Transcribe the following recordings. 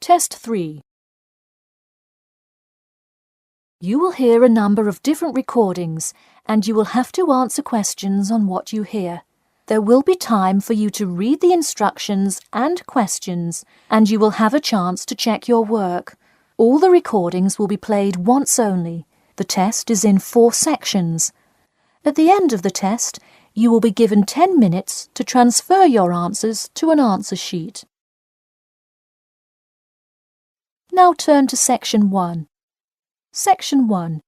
Test 3. You will hear a number of different recordings and you will have to answer questions on what you hear. There will be time for you to read the instructions and questions and you will have a chance to check your work. All the recordings will be played once only. The test is in 4 sections. At the end of the test, you will be given 10 minutes to transfer your answers to an answer sheet. Now turn to Section 1. Section 1.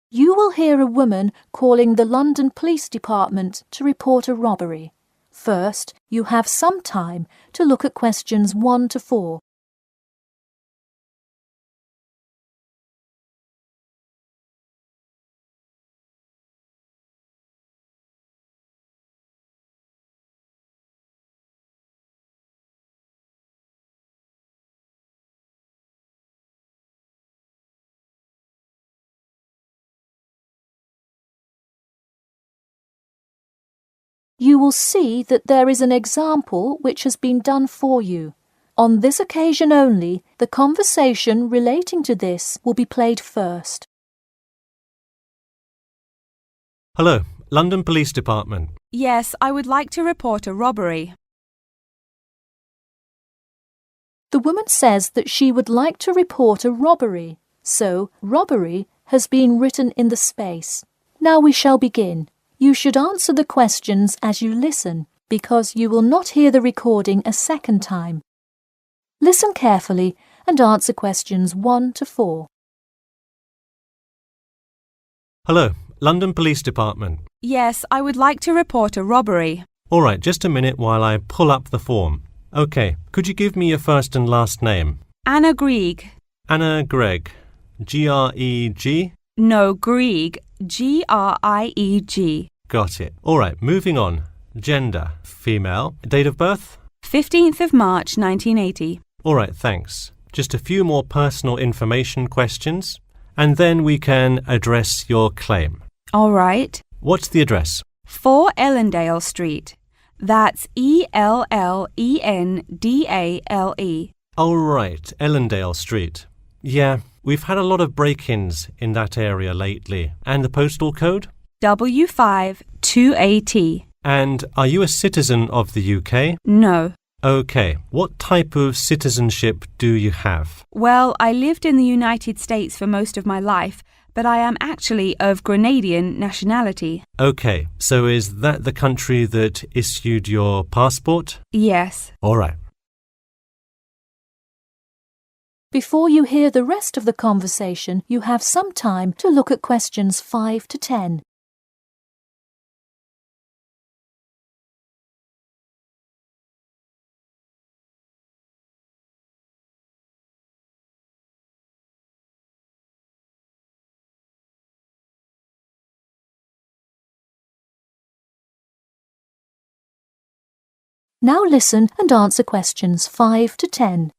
You will hear a woman calling the London Police Department to report a robbery. First, you have some time to look at questions 1 to 4. You will see that there is an example which has been done for you. On this occasion only, the conversation relating to this will be played first. Hello, London Police Department. Yes, I would like to report a robbery. The woman says that she would like to report a robbery, so robbery has been written in the space. Now we shall begin. You should answer the questions as you listen, because you will not hear the recording a second time. Listen carefully and answer questions 1 to 4. Hello, London Police Department. Yes, I would like to report a robbery. All right, just a minute while I pull up the form. OK, could you give me your first and last name? Anna Grieg. Anna Gregg. G-R-E-G? No, Grieg. G-R-I-E-G. Got it. All right, moving on. Gender, female. Date of birth? 15th of March, 1980. All right, thanks. Just a few more personal information questions, and then we can address your claim. All right. What's the address? 4 Ellendale Street. That's Ellendale. Oh, right, Ellendale Street. Yeah, we've had a lot of break-ins in that area lately. And the postal code? W5 2AT. And are you a citizen of the UK? No. OK. What type of citizenship do you have? Well, I lived in the United States for most of my life, but I am actually of Grenadian nationality. OK. So is that the country that issued your passport? Yes. All right. Before you hear the rest of the conversation, you have some time to look at questions 5 to 10. Now listen and answer questions 5 to 10.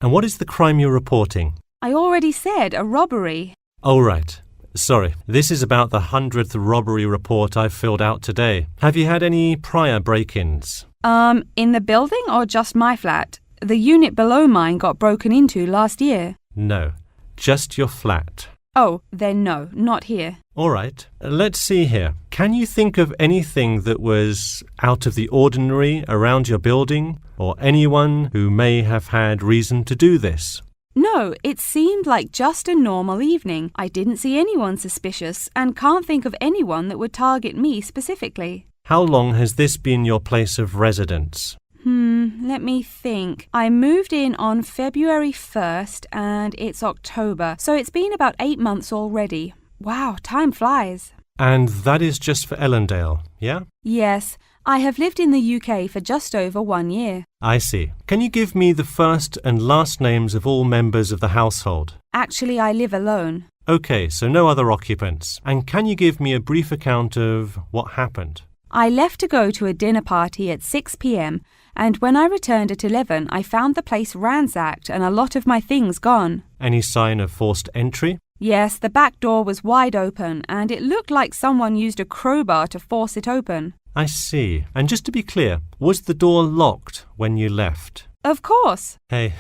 And what is the crime you're reporting? I already said a robbery. Oh, right. Sorry. This is about the 100th robbery report I've filled out today. Have you had any prior break-ins? In the building or just my flat? The unit below mine got broken into last year. No, just your flat. Oh, then no, not here. All right. Let's see here. Can you think of anything that was out of the ordinary around your building, or anyone who may have had reason to do this? No, it seemed like just a normal evening. I didn't see anyone suspicious and can't think of anyone that would target me specifically. How long has this been your place of residence? Let me think. I moved in on February 1st and it's October, so it's been about 8 months already. Wow, time flies. And that is just for Ellendale, yeah? Yes, I have lived in the UK for just over 1 year. I see. Can you give me the first and last names of all members of the household? Actually, I live alone. OK, so no other occupants. And can you give me a brief account of what happened? I left to go to a dinner party at 6 p.m. and when I returned at 11, I found the place ransacked and a lot of my things gone. Any sign of forced entry? Yes, the back door was wide open and it looked like someone used a crowbar to force it open. I see. And just to be clear, was the door locked when you left? Of course. Hey,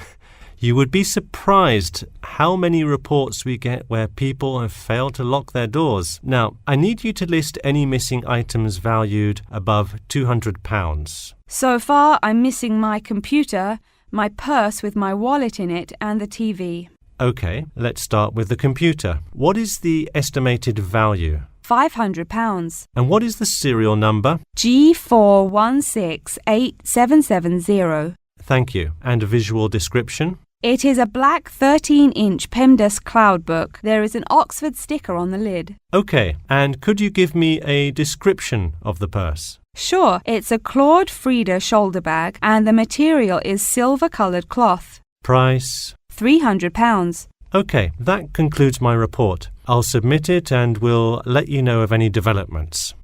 you would be surprised how many reports we get where people have failed to lock their doors. Now, I need you to list any missing items valued above £200. So far, I'm missing my computer, my purse with my wallet in it, and the TV. Okay, let's start with the computer. What is the estimated value? £500. And what is the serial number? G416870. Thank you. And a visual description? It is a black 13-inch PEMDAS cloud book. There is an Oxford sticker on the lid. Okay, and could you give me a description of the purse? Sure, it's a Claude Frieda shoulder bag and the material is silver-coloured cloth. Price? £300. Okay, that concludes my report. I'll submit it and we'll let you know of any developments.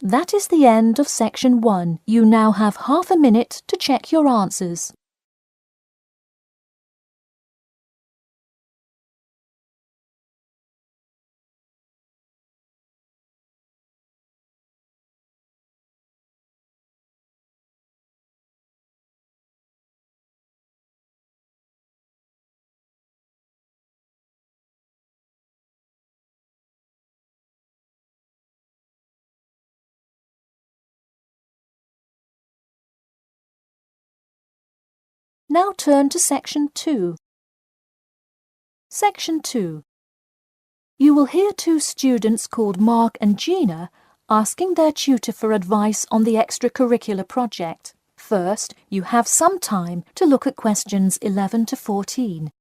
That is the end of section 1. You now have half a minute to check your answers. Now turn to section 2. Section 2. You will hear two students called Mark and Gina asking their tutor for advice on the extracurricular project. First, you have some time to look at questions 11 to 14.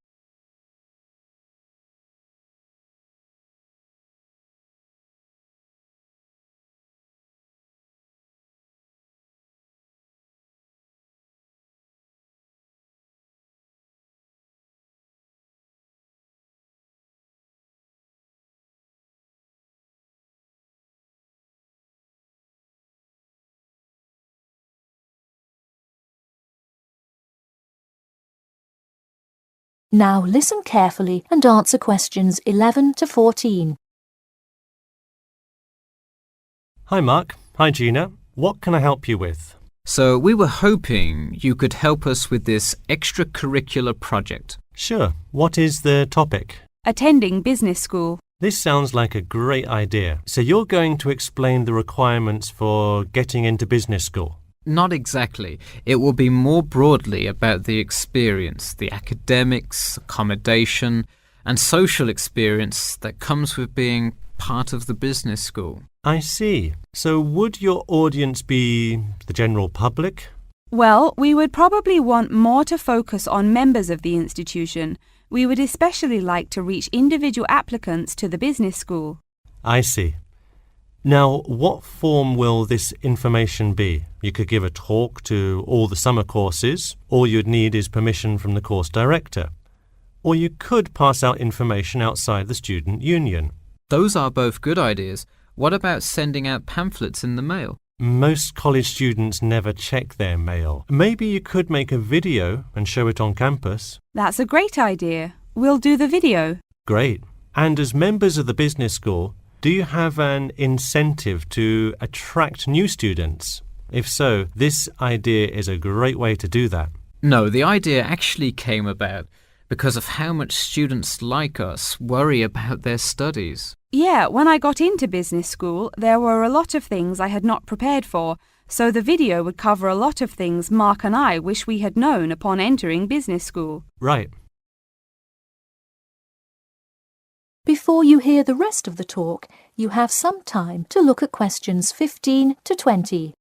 Now listen carefully and answer questions 11 to 14. Hi Mark. Hi Gina. What can I help you with? So we were hoping you could help us with this extracurricular project. Sure. What is the topic? Attending business school. This sounds like a great idea. So you're going to explain the requirements for getting into business school? Not exactly. It will be more broadly about the experience, the academics, accommodation, and social experience that comes with being part of the business school. I see. So would your audience be the general public? Well, we would probably want more to focus on members of the institution. We would especially like to reach individual applicants to the business school. I see. Now, what form will this information be? You could give a talk to all the summer courses. All you'd need is permission from the course director. Or you could pass out information outside the student union. Those are both good ideas. What about sending out pamphlets in the mail? Most college students never check their mail. Maybe you could make a video and show it on campus. That's a great idea. We'll do the video. Great. And as members of the business school, do you have an incentive to attract new students? If so, this idea is a great way to do that. No, the idea actually came about because of how much students like us worry about their studies. Yeah, when I got into business school, there were a lot of things I had not prepared for, so the video would cover a lot of things Mark and I wish we had known upon entering business school. Right. Before you hear the rest of the talk, you have some time to look at questions 15 to 20.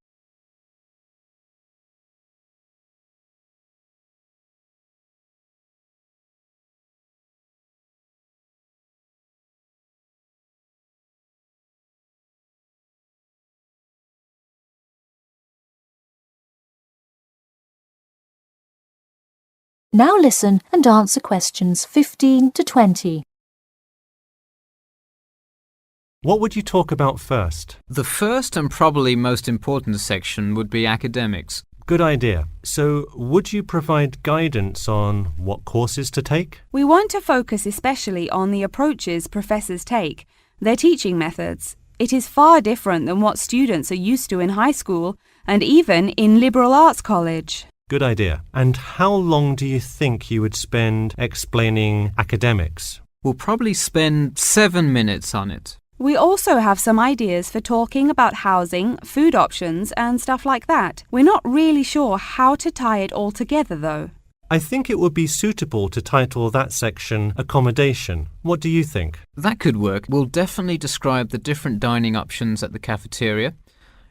Now listen and answer questions 15 to 20. What would you talk about first? The first and probably most important section would be academics. Good idea. So, would you provide guidance on what courses to take? We want to focus especially on the approaches professors take, their teaching methods. It is far different than what students are used to in high school and even in liberal arts college. Good idea. And how long do you think you would spend explaining academics? We'll probably spend 7 minutes on it. We also have some ideas for talking about housing, food options and stuff like that. We're not really sure how to tie it all together though. I think it would be suitable to title that section Accommodation. What do you think? That could work. We'll definitely describe the different dining options at the cafeteria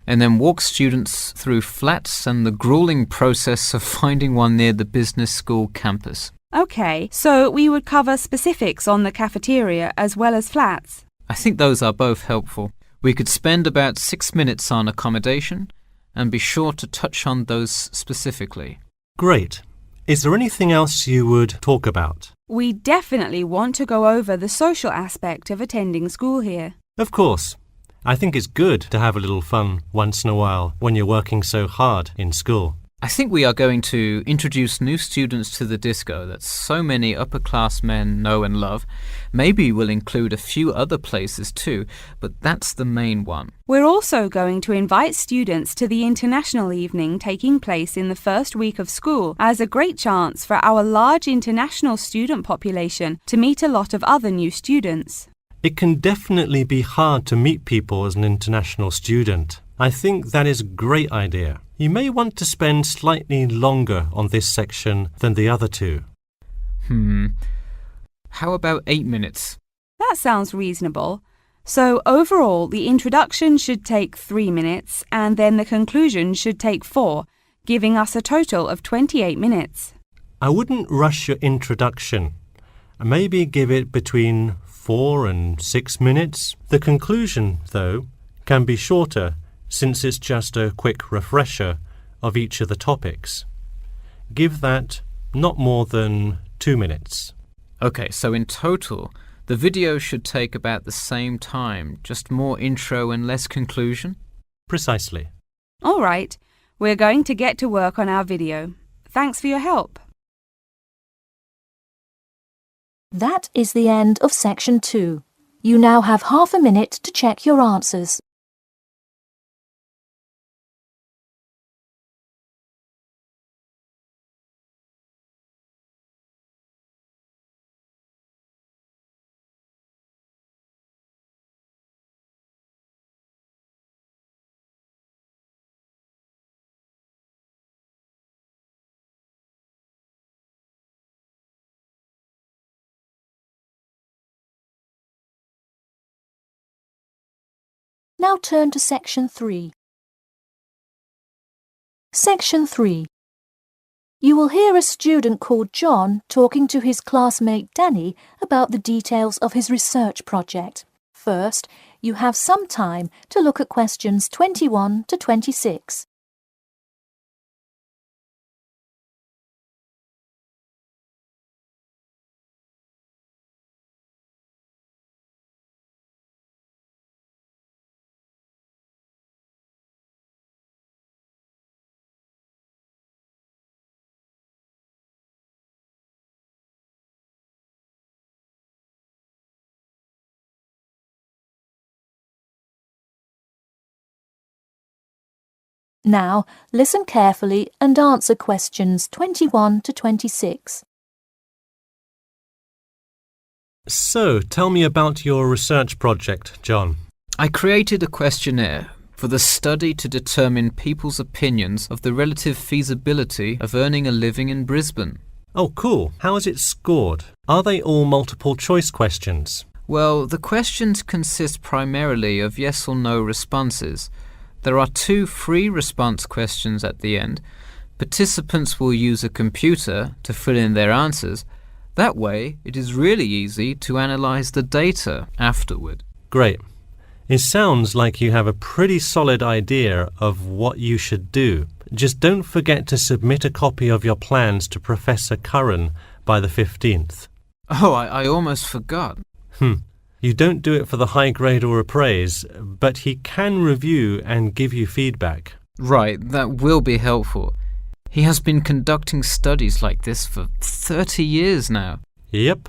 and then walk students through flats and the grueling process of finding one near the business school campus. Okay, so we would cover specifics on the cafeteria as well as flats. I think those are both helpful. We could spend about 6 minutes on accommodation and be sure to touch on those specifically. Great. Is there anything else you would talk about? We definitely want to go over the social aspect of attending school here. Of course. I think it's good to have a little fun once in a while when you're working so hard in school. I think we are going to introduce new students to the disco that so many upper-class men know and love. Maybe we'll include a few other places too, but that's the main one. We're also going to invite students to the international evening taking place in the first week of school as a great chance for our large international student population to meet a lot of other new students. It can definitely be hard to meet people as an international student. I think that is a great idea. You may want to spend slightly longer on this section than the other two. How about 8 minutes? That sounds reasonable. So overall, the introduction should take 3 minutes and then the conclusion should take 4, giving us a total of 28 minutes. I wouldn't rush your introduction. Maybe give it between 4 and 6 minutes. The conclusion, though, can be shorter since it's just a quick refresher of each of the topics. Give that not more than 2 minutes. Okay, so in total, the video should take about the same time, just more intro and less conclusion? Precisely. All right, we're going to get to work on our video. Thanks for your help. That is the end of section 2. You now have half a minute to check your answers. Now turn to section 3. Section 3. You will hear a student called John talking to his classmate Danny about the details of his research project. First, you have some time to look at questions 21 to 26. Now, listen carefully and answer questions 21 to 26. So, tell me about your research project, John. I created a questionnaire for the study to determine people's opinions of the relative feasibility of earning a living in Brisbane. Oh, cool. How is it scored? Are they all multiple choice questions? Well, the questions consist primarily of yes or no responses. There are 2 free response questions at the end. Participants will use a computer to fill in their answers. That way, it is really easy to analyze the data afterward. Great. It sounds like you have a pretty solid idea of what you should do. Just don't forget to submit a copy of your plans to Professor Curran by the 15th. Oh, I almost forgot. You don't do it for the high grade or a praise, but he can review and give you feedback. Right, that will be helpful. He has been conducting studies like this for 30 years now. Yep.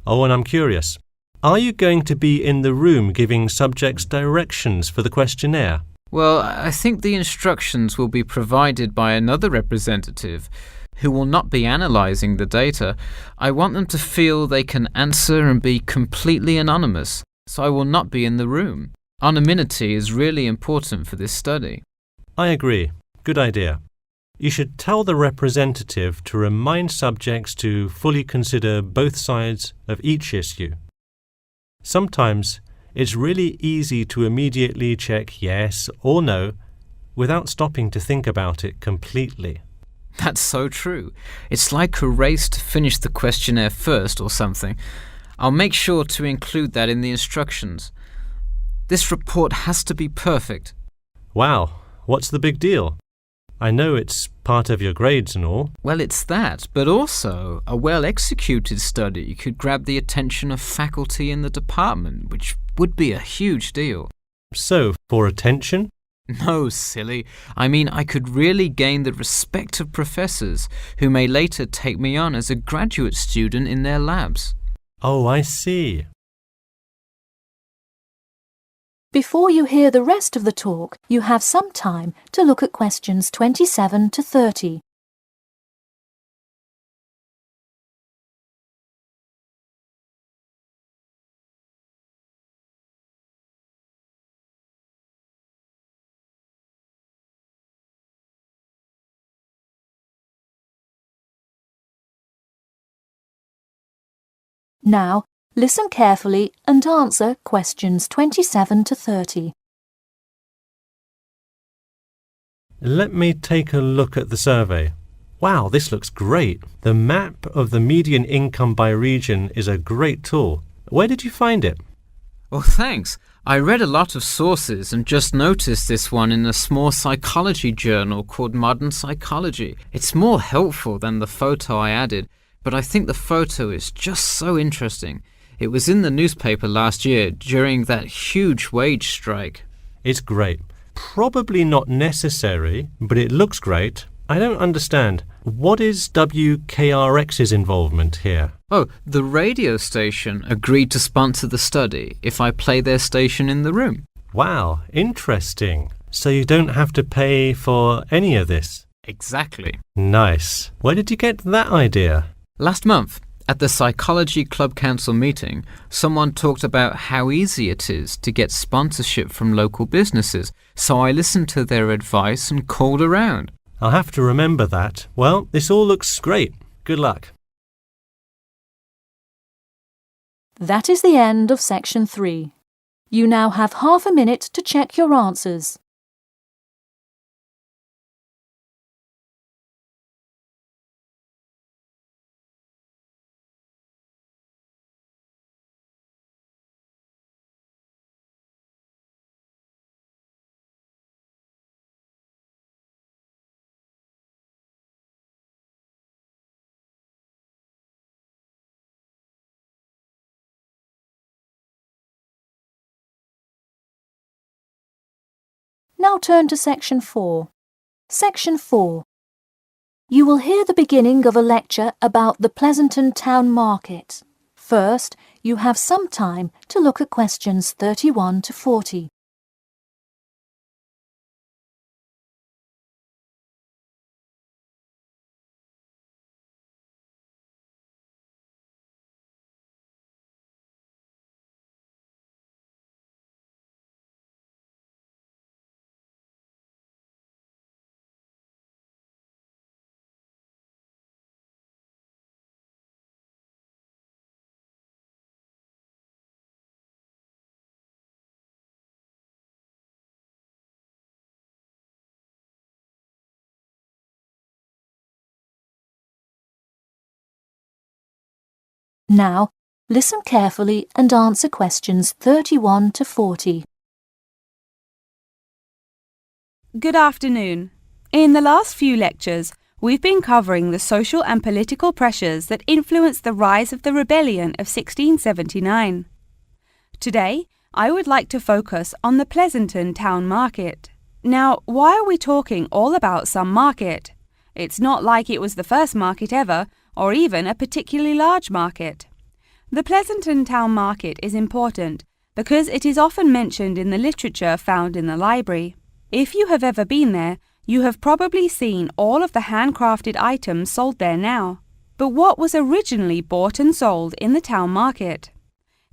Oh, and I'm curious. Are you going to be in the room giving subjects directions for the questionnaire? Well, I think the instructions will be provided by another representative who will not be analysing the data. I want them to feel they can answer and be completely anonymous, so I will not be in the room. Anonymity is really important for this study. I agree. Good idea. You should tell the representative to remind subjects to fully consider both sides of each issue. Sometimes it's really easy to immediately check yes or no without stopping to think about it completely. That's so true. It's like a race to finish the questionnaire first or something. I'll make sure to include that in the instructions. This report has to be perfect. Wow, what's the big deal? I know it's part of your grades and all. Well, it's that, but also a well-executed study could grab the attention of faculty in the department, which would be a huge deal. So, for attention? No, silly. I mean, I could really gain the respect of professors who may later take me on as a graduate student in their labs. Oh, I see. Before you hear the rest of the talk, you have some time to look at questions 27 to 30. Now, listen carefully and answer questions 27 to 30. Let me take a look at the survey. Wow, this looks great. The map of the median income by region is a great tool. Where did you find it? Well, thanks. I read a lot of sources and just noticed this one in a small psychology journal called Modern Psychology. It's more helpful than the photo I added, but I think the photo is just so interesting. It was in the newspaper last year during that huge wage strike. It's great. Probably not necessary, but it looks great. I don't understand. What is WKRX's involvement here? Oh, the radio station agreed to sponsor the study if I play their station in the room. Wow, interesting. So you don't have to pay for any of this? Exactly. Nice. Where did you get that idea? Last month, at the Psychology Club Council meeting, someone talked about how easy it is to get sponsorship from local businesses, so I listened to their advice and called around. I'll have to remember that. Well, this all looks great. Good luck. That is the end of section 3. You now have half a minute to check your answers. Now turn to section 4. Section 4. You will hear the beginning of a lecture about the Pleasanton Town Market. First, you have some time to look at questions 31 to 40. Now, listen carefully and answer questions 31 to 40. Good afternoon. In the last few lectures, we've been covering the social and political pressures that influenced the rise of the rebellion of 1679. Today, I would like to focus on the Pleasanton Town Market. Now, why are we talking all about some market? It's not like it was the first market ever, or even a particularly large market. The Pleasanton Town Market is important because it is often mentioned in the literature found in the library. If you have ever been there, you have probably seen all of the handcrafted items sold there now. But what was originally bought and sold in the town market?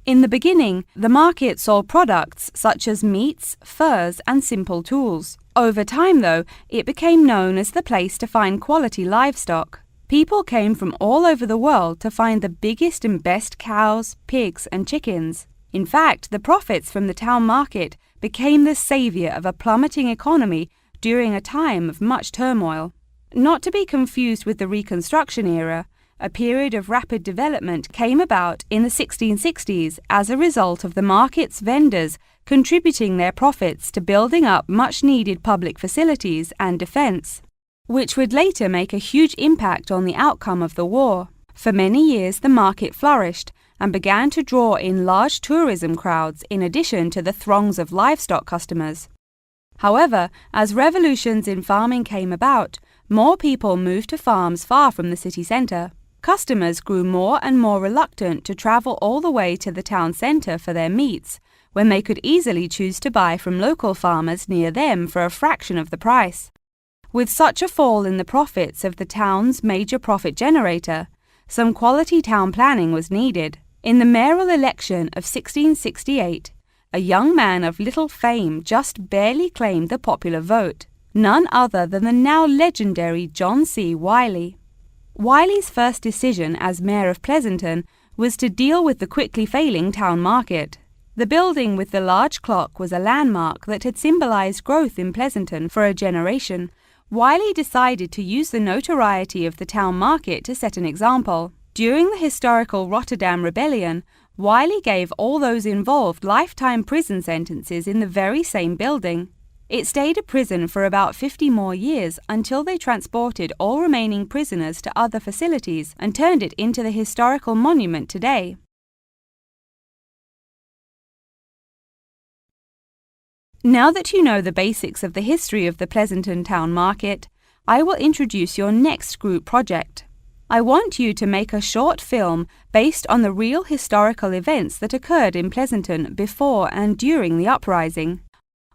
In the beginning, the market sold products such as meats, furs, and simple tools. Over time, though, it became known as the place to find quality livestock. People came from all over the world to find the biggest and best cows, pigs, and chickens. In fact, the profits from the town market became the savior of a plummeting economy during a time of much turmoil. Not to be confused with the Reconstruction era, a period of rapid development came about in the 1660s as a result of the market's vendors contributing their profits to building up much-needed public facilities and defense, which would later make a huge impact on the outcome of the war. For many years, the market flourished and began to draw in large tourism crowds in addition to the throngs of livestock customers. However, as revolutions in farming came about, more people moved to farms far from the city centre. Customers grew more and more reluctant to travel all the way to the town centre for their meats, when they could easily choose to buy from local farmers near them for a fraction of the price. With such a fall in the profits of the town's major profit generator, some quality town planning was needed. In the mayoral election of 1668, a young man of little fame just barely claimed the popular vote, none other than the now legendary John C. Wiley. Wiley's first decision as mayor of Pleasanton was to deal with the quickly failing town market. The building with the large clock was a landmark that had symbolized growth in Pleasanton for a generation. Wiley decided to use the notoriety of the town market to set an example. During the historical Rotterdam Rebellion, Wiley gave all those involved lifetime prison sentences in the very same building. It stayed a prison for about 50 more years until they transported all remaining prisoners to other facilities and turned it into the historical monument today. Now that you know the basics of the history of the Pleasanton Town Market, I will introduce your next group project. I want you to make a short film based on the real historical events that occurred in Pleasanton before and during the uprising.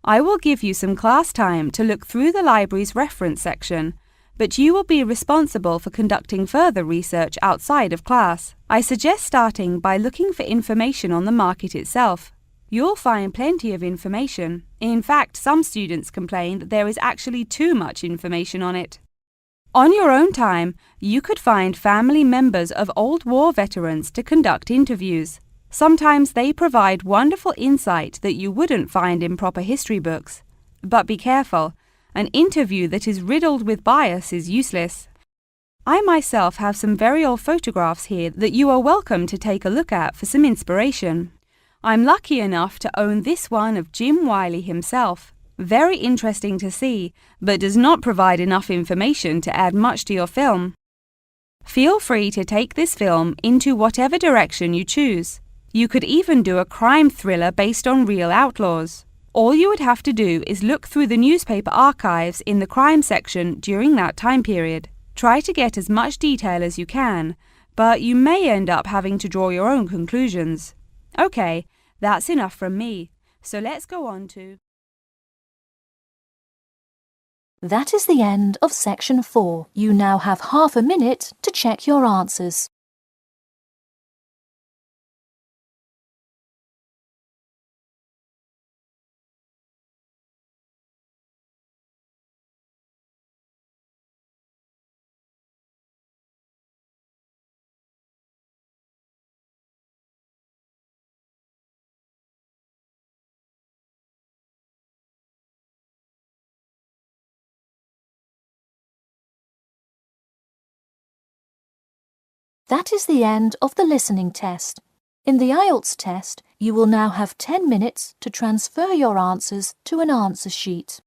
I will give you some class time to look through the library's reference section, but you will be responsible for conducting further research outside of class. I suggest starting by looking for information on the market itself. You'll find plenty of information. In fact, some students complain that there is actually too much information on it. On your own time, you could find family members of old war veterans to conduct interviews. Sometimes they provide wonderful insight that you wouldn't find in proper history books. But be careful, an interview that is riddled with bias is useless. I myself have some very old photographs here that you are welcome to take a look at for some inspiration. I'm lucky enough to own this one of Jim Wiley himself. Very interesting to see, but does not provide enough information to add much to your film. Feel free to take this film into whatever direction you choose. You could even do a crime thriller based on real outlaws. All you would have to do is look through the newspaper archives in the crime section during that time period. Try to get as much detail as you can, but you may end up having to draw your own conclusions. Okay, that's enough from me, so let's go on to... That is the end of section 4. You now have half a minute to check your answers. That is the end of the listening test. In the Ielts test, you will now have 10 minutes to transfer your answers to an answer sheet.